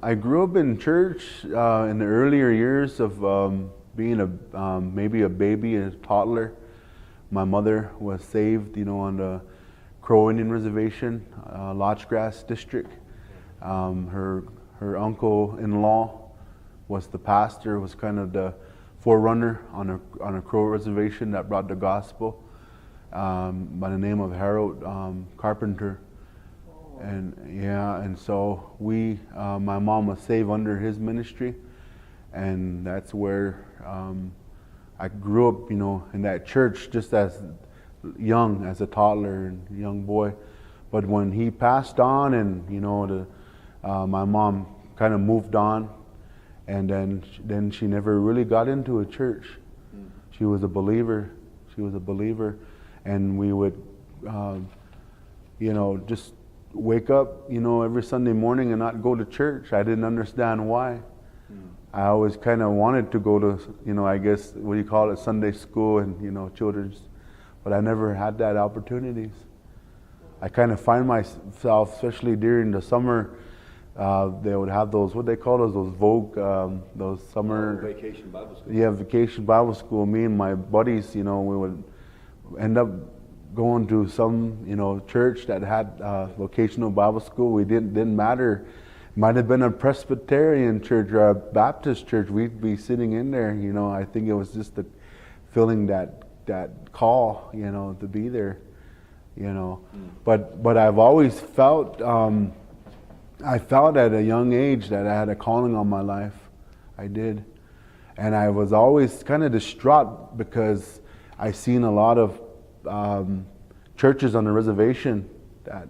I grew up in church in the earlier years of being maybe a baby, a toddler. My mother was saved, on the Crow Indian Reservation, Lodge Grass District. Her uncle-in-law was the pastor, was kind of the forerunner on a Crow reservation that brought the gospel, by the name of Harold Carpenter. And so my mom was saved under his ministry, and that's where I grew up, in that church, just as young, as a toddler and young boy. But when he passed on, and my mom kind of moved on, and then she never really got into a church. She was a believer. And we would, just wake up, every Sunday morning and not go to church. I didn't understand why. I always kind of wanted to go to, I guess, what do you call it, Sunday school and, children's, but I never had that opportunities. I kind of find myself, especially during the summer, they would have those, what they call those Vogue, those summer... Vacation Bible School. Yeah, Vacation Bible School. Me and my buddies, we would end up going to some, church that had vocational Bible school. We didn't matter. Might have been a Presbyterian church or a Baptist church. We'd be sitting in there. I think it was just the feeling that call, to be there. But I've always felt. I felt at a young age that I had a calling on my life. I did, and I was always kind of distraught because I seen a lot of churches on the reservation that,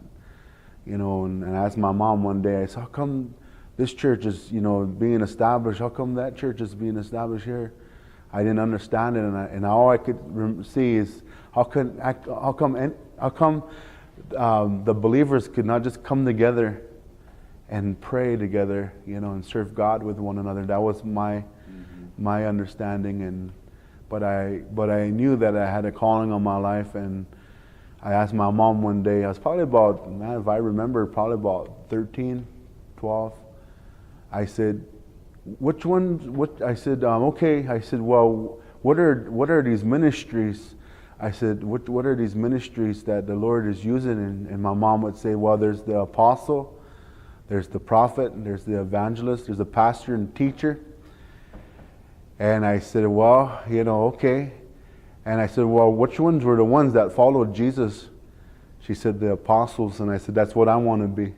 and I asked my mom one day, I said, how come this church is, being established? How come that church is being established here? I didn't understand it, and all I could see is how come the believers could not just come together and pray together, and serve God with one another. That was my understanding, but I knew that I had a calling on my life, and I asked my mom one day, I was probably about, if I remember, probably about 13, 12. I said, which ones, I said, okay. I said, well, what are these ministries? I said, what are these ministries that the Lord is using? And my mom would say, well, there's the apostle, there's the prophet, and there's the evangelist, there's the pastor and teacher. And I said, well, okay. And I said, well, which ones were the ones that followed Jesus? She said, the apostles. And I said, that's what I want to be.